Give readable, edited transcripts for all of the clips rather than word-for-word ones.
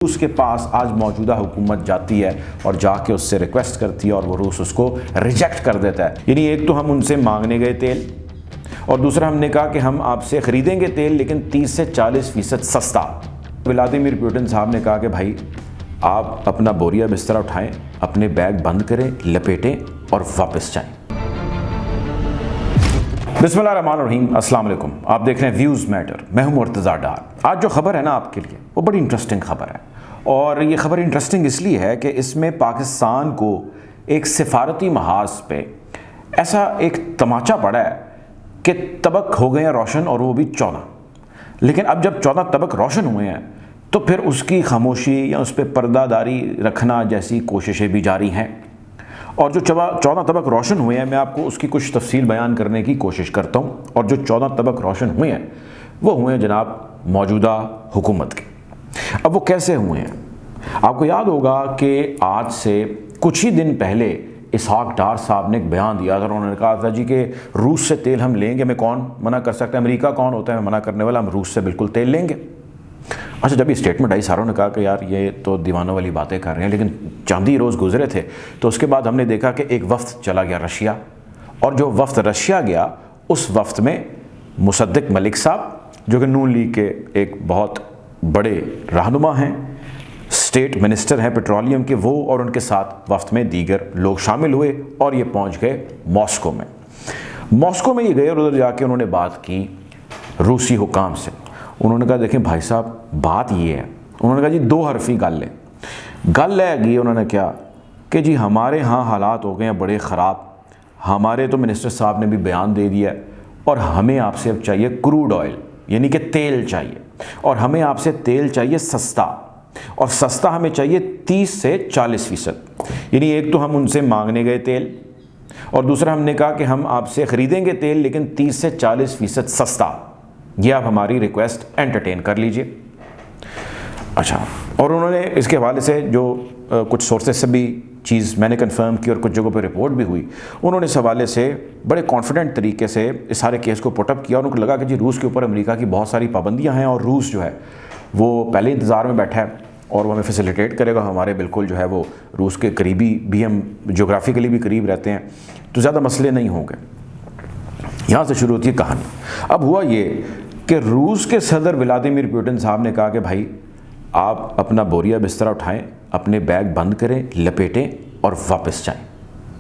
روس کے پاس آج موجودہ حکومت جاتی ہے اور جا کے اس سے ریکویسٹ کرتی ہے اور وہ روس اس کو ریجیکٹ کر دیتا ہے. یعنی ایک تو ہم ان سے مانگنے گئے تیل اور دوسرا ہم نے کہا کہ ہم آپ سے خریدیں گے تیل لیکن 30 سے 40% سستا. ولادیمیر پوٹن صاحب نے کہا کہ بھائی آپ اپنا بوریا بستر اٹھائیں، اپنے بیگ بند کریں، لپیٹیں اور واپس جائیں. بسم اللہ الرحمن الرحیم. السلام علیکم. آپ دیکھ رہے ہیں ویوز میٹر. میں ہوں مرتضیٰ ڈار. آج جو خبر ہے نا آپ کے لیے وہ بڑی انٹرسٹنگ خبر ہے، اور یہ خبر انٹرسٹنگ اس لیے ہے کہ اس میں پاکستان کو ایک سفارتی محاذ پہ ایسا ایک تماچا پڑا ہے کہ طبق ہو گئے ہیں روشن، اور وہ بھی 14. لیکن اب جب 14 طبق روشن ہوئے ہیں تو پھر اس کی خاموشی یا اس پہ پردہ داری رکھنا جیسی کوششیں بھی جاری ہیں. اور جو 14 طبق روشن ہوئے ہیں میں آپ کو اس کی کچھ تفصیل بیان کرنے کی کوشش کرتا ہوں. اور جو 14 طبق روشن ہوئے ہیں وہ ہوئے ہیں جناب موجودہ حکومت کے. اب وہ کیسے ہوئے ہیں؟ آپ کو یاد ہوگا کہ آج سے کچھ ہی دن پہلے اسحاق ڈار صاحب نے ایک بیان دیا تھا. انہوں نے کہا تھا جی کہ روس سے تیل ہم لیں گے. میں کون منع کر سکتا ہے؟ امریکہ کون ہوتا ہے منع کرنے والا؟ ہم روس سے بالکل تیل لیں گے. اچھا، جب یہ اسٹیٹمنٹ آئی ساروں نے کہا کہ یار یہ تو دیوانوں والی باتیں کر رہے ہیں. لیکن چند ہی روز گزرے تھے تو اس کے بعد ہم نے دیکھا کہ ایک وفد چلا گیا رشیا، اور جو وفد رشیا گیا اس وفد میں مصدق ملک صاحب جو کہ نون لیگ کے ایک بہت بڑے رہنما ہیں، اسٹیٹ منسٹر ہیں پیٹرولیم کے، وہ اور ان کے ساتھ وفد میں دیگر لوگ شامل ہوئے اور یہ پہنچ گئے ماسکو میں. ماسکو میں یہ گئے اور ادھر جا کے انہوں نے بات کی روسی حکام سے. انہوں نے کہا دیکھیں بھائی صاحب بات یہ ہے. انہوں نے کہا جی 2 حرفی گل ہے. گل ہے گی انہوں نے کیا کہ جی ہمارے ہاں حالات ہو گئے ہیں بڑے خراب. ہمارے تو منسٹر صاحب نے بھی بیان دے دیا ہے اور ہمیں آپ سے اب چاہیے کروڈ آئل، یعنی کہ تیل چاہیے، اور ہمیں آپ سے تیل چاہیے سستا، اور سستا ہمیں چاہیے 30 سے 40%. یعنی ایک تو ہم ان سے مانگنے گئے تیل اور دوسرا ہم نے کہا کہ ہم آپ سے خریدیں گے تیل لیکن 30 سے 40% سستا. یہ آپ ہماری ریکویسٹ انٹرٹین کر لیجئے. اچھا، اور انہوں نے اس کے حوالے سے جو کچھ سورسز سے بھی چیز میں نے کنفرم کی اور کچھ جگہوں پہ رپورٹ بھی ہوئی، انہوں نے اس حوالے سے بڑے کانفیڈنٹ طریقے سے اس سارے کیس کو پٹ اپ کیا. اور ان کو لگا کہ جی روس کے اوپر امریکہ کی بہت ساری پابندیاں ہیں اور روس جو ہے وہ پہلے انتظار میں بیٹھا ہے اور وہ ہمیں فیسیلیٹیٹ کرے گا. ہمارے بالکل جو ہے وہ روس کے قریبی بھی، ہم جغرافیکلی بھی قریب رہتے ہیں تو زیادہ مسئلے نہیں ہوں گے. یہاں سے شروع ہوتی ہے کہانی. اب ہوا یہ کہ روس کے صدر ولادیمیر پوٹن صاحب نے کہا کہ بھائی آپ اپنا بوریا بستر اٹھائیں، اپنے بیگ بند کریں، لپیٹیں اور واپس جائیں.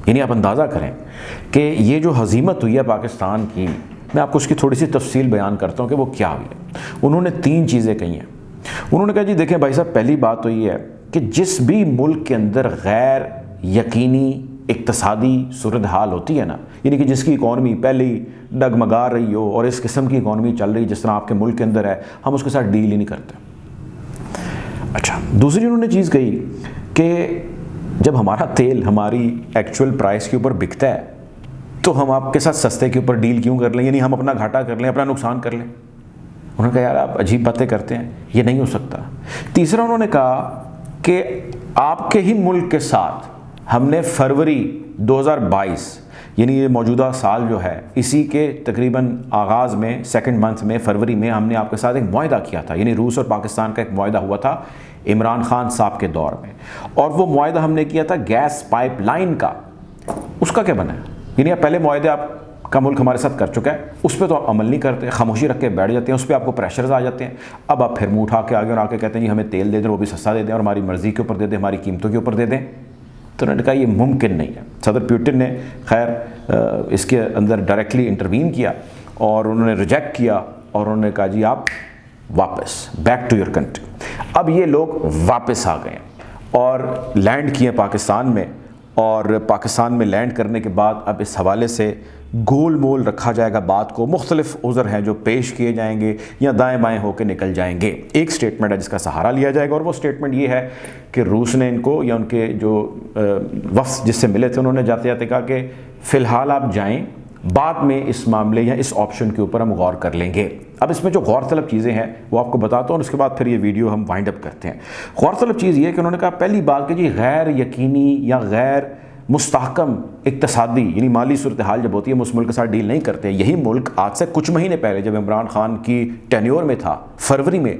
یعنی آپ اندازہ کریں کہ یہ جو ہزیمت ہوئی ہے پاکستان کی، میں آپ کو اس کی تھوڑی سی تفصیل بیان کرتا ہوں کہ وہ کیا ہوئی ہے. انہوں نے 3 چیزیں کہی ہیں. انہوں نے کہا جی دیکھیں بھائی صاحب، پہلی بات تو یہ ہے کہ جس بھی ملک کے اندر غیر یقینی اقتصادی صورتحال ہوتی ہے نا، یعنی کہ جس کی اکانومی پہلے ہی ڈگمگا رہی ہو اور اس قسم کی اکانومی چل رہی جس طرح آپ کے ملک کے اندر ہے، ہم اس کے ساتھ ڈیل ہی نہیں کرتے. اچھا، دوسری انہوں نے چیز کہی کہ جب ہمارا تیل ہماری ایکچول پرائس کے اوپر بکتا ہے تو ہم آپ کے ساتھ سستے کے اوپر ڈیل کیوں کر لیں؟ یعنی ہم اپنا گھاٹا کر لیں، اپنا نقصان کر لیں. انہوں نے کہا یار آپ عجیب باتیں کرتے ہیں، یہ نہیں ہو سکتا. تیسرا انہوں نے کہا کہ آپ کے ہی ملک کے ساتھ ہم نے فروری 2022 یعنی یہ موجودہ سال جو ہے اسی کے تقریباً آغاز میں 2 منتھ میں فروری میں ہم نے آپ کے ساتھ ایک معاہدہ کیا تھا. یعنی روس اور پاکستان کا ایک معاہدہ ہوا تھا عمران خان صاحب کے دور میں، اور وہ معاہدہ ہم نے کیا تھا گیس پائپ لائن کا. اس کا کیا بنا ہے؟ یعنی آپ پہلے معاہدے آپ کا ملک ہمارے ساتھ کر چکا ہے، اس پہ تو آپ عمل نہیں کرتے، خاموشی رکھ کے بیٹھ جاتے ہیں، اس پہ آپ کو پریشرز آ جاتے ہیں. اب آپ پھر منہ اٹھا کے آگے اور آ کے کہتے ہیں جی ہمیں تیل دے دیں، وہ بھی سستا دے دیں اور ہماری مرضی کے اوپر دے دیں، ہماری قیمتوں کے اوپر دے دیں. تو انہوں نے کہا یہ ممکن نہیں ہے. صدر پوٹن نے خیر اس کے اندر ڈائریکٹلی انٹروین کیا اور انہوں نے ریجیکٹ کیا اور انہوں نے کہا جی آپ واپس بیک ٹو یور کنٹری. اب یہ لوگ واپس آ گئے اور لینڈ کیے پاکستان میں، اور پاکستان میں لینڈ کرنے کے بعد اب اس حوالے سے گول مول رکھا جائے گا بات کو. مختلف عذر ہیں جو پیش کیے جائیں گے یا دائیں بائیں ہو کے نکل جائیں گے. ایک سٹیٹمنٹ ہے جس کا سہارا لیا جائے گا، اور وہ سٹیٹمنٹ یہ ہے کہ روس نے ان کو یا ان کے جو وفد جس سے ملے تھے انہوں نے جاتے جاتے کہا کہ فی الحال آپ جائیں، بعد میں اس معاملے یا اس آپشن کے اوپر ہم غور کر لیں گے. اب اس میں جو غور طلب چیزیں ہیں وہ آپ کو بتاتا ہوں اور اس کے بعد پھر یہ ویڈیو ہم وائنڈ اپ کرتے ہیں. غور طلب چیز یہ ہے کہ انہوں نے کہا پہلی بات کہ جی غیر یقینی یا غیر مستحکم اقتصادی یعنی مالی صورتحال جب ہوتی ہے ہم اس ملک کے ساتھ ڈیل نہیں کرتے. یہی ملک آج سے کچھ مہینے پہلے جب عمران خان کی ٹینیور میں تھا فروری میں،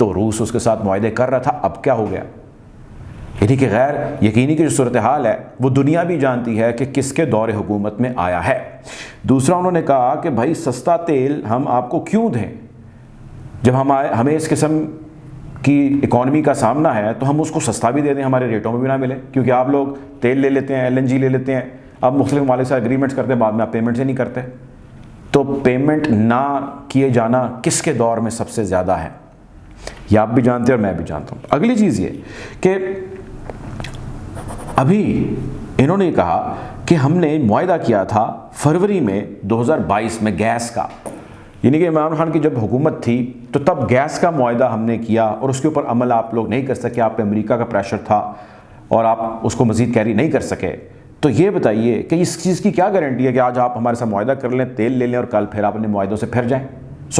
تو روس اس کے ساتھ معاہدے کر رہا تھا، اب کیا ہو گیا؟ یعنی کہ غیر یقینی کی جو صورتحال ہے وہ دنیا بھی جانتی ہے کہ کس کے دور حکومت میں آیا ہے۔ دوسرا انہوں نے کہا کہ بھائی سستا تیل ہم آپ کو کیوں دیں؟ جب ہمیں اس قسم کی اکانومی کا سامنا ہے تو ہم اس کو سستا بھی دے دیں، ہمارے ریٹوں میں بھی نہ ملے، کیونکہ آپ لوگ تیل لے لیتے ہیں، LNG لے لیتے ہیں، آپ مختلف ممالک سے اگریمنٹس کرتے ہیں، بعد میں آپ پیمنٹ سے نہیں کرتے۔ تو پیمنٹ نہ کیے جانا کس کے دور میں سب سے زیادہ ہے؟ یہ آپ بھی جانتے ہیں اور میں بھی جانتا ہوں۔ اگلی چیز یہ کہ ابھی انہوں نے کہا کہ ہم نے معاہدہ کیا تھا فروری میں 2022 میں گیس کا، یعنی کہ عمران خان کی جب حکومت تھی تو تب گیس کا معاہدہ ہم نے کیا اور اس کے اوپر عمل آپ لوگ نہیں کر سکے، آپ پہ امریکہ کا پریشر تھا اور آپ اس کو مزید کیری نہیں کر سکے۔ تو یہ بتائیے کہ اس چیز کی کیا گارنٹی ہے کہ آج آپ ہمارے ساتھ معاہدہ کر لیں، تیل لے لیں اور کل پھر آپ اپنے معاہدوں سے پھر جائیں؟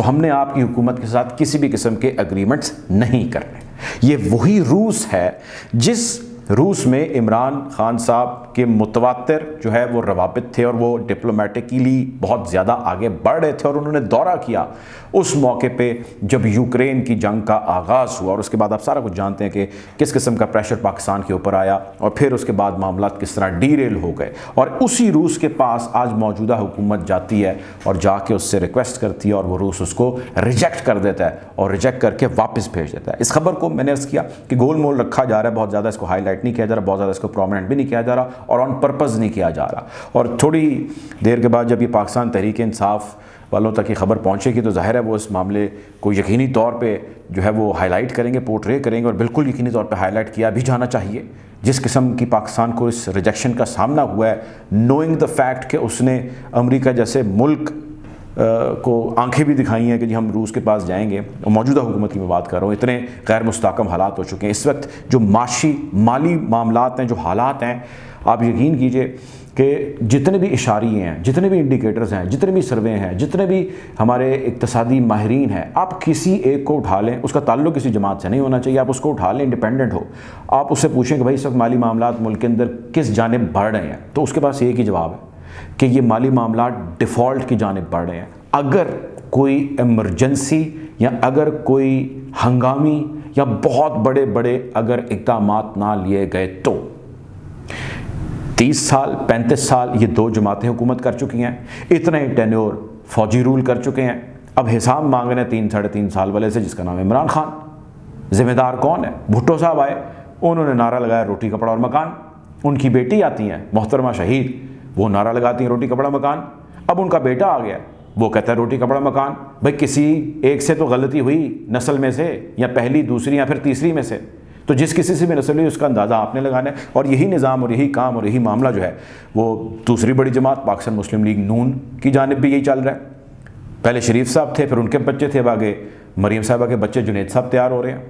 ہم نے آپ کی حکومت کے ساتھ کسی بھی قسم کے اگریمنٹس نہیں کرنے۔ یہ وہی روس ہے جس روس میں عمران خان صاحب کے متواتر جو ہے وہ روابط تھے اور وہ ڈپلومیٹکلی بہت زیادہ آگے بڑھ رہے تھے، اور انہوں نے دورہ کیا اس موقع پہ جب یوکرین کی جنگ کا آغاز ہوا، اور اس کے بعد آپ سارا کچھ جانتے ہیں کہ کس قسم کا پریشر پاکستان کے اوپر آیا اور پھر اس کے بعد معاملات کس طرح ڈیریل ہو گئے، اور اسی روس کے پاس آج موجودہ حکومت جاتی ہے اور جا کے اس سے ریکویسٹ کرتی ہے اور وہ روس اس کو ریجیکٹ کر دیتا ہے اور ریجیکٹ کر کے واپس بھیج دیتا ہے۔ اس خبر کو میں نے عرض کیا کہ گول مول رکھا جا رہا ہے، بہت زیادہ اس کو ہائی لائٹ نہیں کیا جا رہا، بہت زیادہ اس کو پرومیننٹ بھی نہیں کیا جا رہا اور آن پرپز نہیں کیا جا رہا، اور تھوڑی دیر کے بعد جب یہ پاکستان تحریک انصاف والوں تک یہ خبر پہنچے گی تو ظاہر ہے وہ اس معاملے کو یقینی طور پہ جو ہے وہ ہائی لائٹ کریں گے، پورٹرے کریں گے، اور بالکل یقینی طور پہ ہائی لائٹ کیا بھی جانا چاہیے۔ جس قسم کی پاکستان کو اس ریجیکشن کا سامنا ہوا ہے، نوئنگ دا فیکٹ کہ اس نے امریکہ جیسے ملک کو آنکھیں بھی دکھائی ہیں کہ جی ہم روس کے پاس جائیں گے، موجودہ حکومت کی میں بات کر رہا ہوں، اتنے غیر مستحکم حالات ہو چکے ہیں اس وقت، جو مالی معاملات ہیں، جو حالات ہیں، آپ یقین کیجئے کہ جتنے بھی اشاریے ہیں، جتنے بھی انڈیکیٹرز ہیں، جتنے بھی سروے ہیں، جتنے بھی ہمارے اقتصادی ماہرین ہیں، آپ کسی ایک کو اٹھا لیں، اس کا تعلق کسی جماعت سے نہیں ہونا چاہیے، آپ اس کو اٹھا لیں، انڈیپینڈنٹ ہو، آپ اس سے پوچھیں کہ بھائی اس وقت مالی معاملات ملک کے اندر کس جانب بڑھ رہے ہیں، تو اس کے پاس ایک ہی جواب ہے کہ یہ مالی معاملات ڈیفالٹ کی جانب بڑھ رہے ہیں۔ اگر کوئی ایمرجنسی یا اگر کوئی ہنگامی یا بہت بڑے اگر اقدامات نہ لیے گئے تو 30 سال 35 سال یہ دو جماعتیں حکومت کر چکی ہیں، اتنا ہی ٹینیور فوجی رول کر چکے ہیں، اب حساب مانگ رہے ہیں 3 ساڑھے 3 سال والے سے جس کا نام عمران خان۔ ذمہ دار کون ہے؟ بھٹو صاحب آئے، انہوں نے نعرہ لگایا روٹی کپڑا اور مکان، ان کی بیٹی آتی ہیں محترمہ شہید، وہ نعرہ لگاتی ہیں روٹی کپڑا مکان، اب ان کا بیٹا آ گیا، وہ کہتا ہے روٹی کپڑا مکان۔ بھائی کسی ایک سے تو غلطی ہوئی نسل میں سے، یا پہلی دوسری یا پھر تیسری میں سے، تو جس کسی سے بھی نسل ہوئی اس کا اندازہ آپ نے لگانا ہے، اور یہی نظام اور یہی کام اور یہی معاملہ جو ہے وہ دوسری بڑی جماعت پاکستان مسلم لیگ نون کی جانب بھی یہی چل رہا ہے۔ پہلے شریف صاحب تھے، پھر ان کے بچے تھے، اب آگے مریم صاحبہ کے بچے جنید صاحب تیار ہو رہے ہیں۔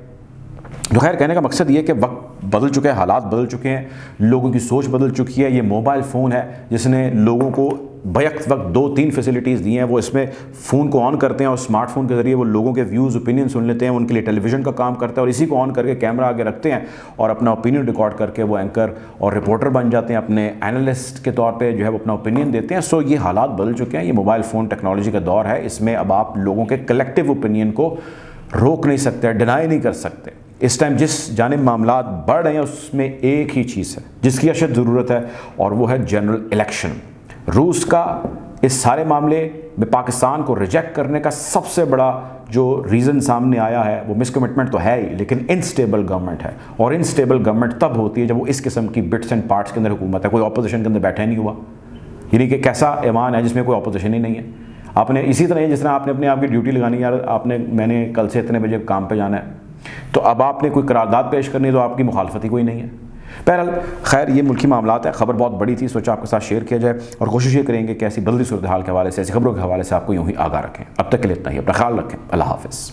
جو خیر کہنے کا مقصد یہ ہے کہ وقت بدل چکے ہیں، حالات بدل چکے ہیں، لوگوں کی سوچ بدل چکی ہے۔ یہ موبائل فون ہے جس نے لوگوں کو بیک وقت 2-3 فیسلٹیز دی ہیں، وہ اس میں فون کو آن کرتے ہیں اور اسمارٹ فون کے ذریعے وہ لوگوں کے ویوز اوپینین سن لیتے ہیں، ان کے لیے ٹیلی ویژن کا کام کرتا ہے، اور اسی کو آن کر کے کیمرہ آگے رکھتے ہیں اور اپنا اوپینین ریکارڈ کر کے وہ اینکر اور رپورٹر بن جاتے ہیں، اپنے اینالسٹ کے طور پہ جو ہے وہ اپنا اوپینین دیتے ہیں۔ سو یہ حالات بدل چکے ہیں، یہ موبائل فون ٹیکنالوجی کا دور ہے، اس میں اب آپ لوگوں کے کلیکٹیو اوپینین کو روک نہیں سکتے، ڈینائی نہیں کر سکتے۔ اس ٹائم جس جانب معاملات بڑھ رہے ہیں اس میں ایک ہی چیز ہے جس کی اشد ضرورت ہے، اور وہ ہے جنرل الیکشن۔ روس کا اس سارے معاملے میں پاکستان کو ریجیکٹ کرنے کا سب سے بڑا جو ریزن سامنے آیا ہے وہ مس کمٹمنٹ تو ہے ہی، لیکن انسٹیبل گورنمنٹ ہے، اور انسٹیبل گورنمنٹ تب ہوتی ہے جب وہ اس قسم کی بٹس اینڈ پارٹس کے اندر حکومت ہے، کوئی اپوزیشن کے اندر بیٹھا نہیں ہوا، یعنی کہ کیسا ایوان ہے جس میں کوئی اپوزیشن ہی نہیں ہے۔ آپ نے اسی طرح جس طرح آپ نے اپنے آپ کی ڈیوٹی لگانی ہے، یار میں نے کل سے اتنے بجے کام پہ جانا ہے، تو اب آپ نے کوئی قرارداد پیش کرنی ہے تو آپ کی مخالفت ہی کوئی نہیں ہے۔ بہرحال خیر یہ ملکی معاملات ہے، خبر بہت بڑی تھی، سوچا آپ کے ساتھ شیئر کیا جائے، اور کوشش یہ کریں گے کہ ایسی بدلی صورتحال کے حوالے سے، ایسی خبروں کے حوالے سے آپ کو یوں ہی آگاہ رکھیں۔ اب تک کے لیے اتنا ہی، اپنا خیال رکھیں، اللہ حافظ۔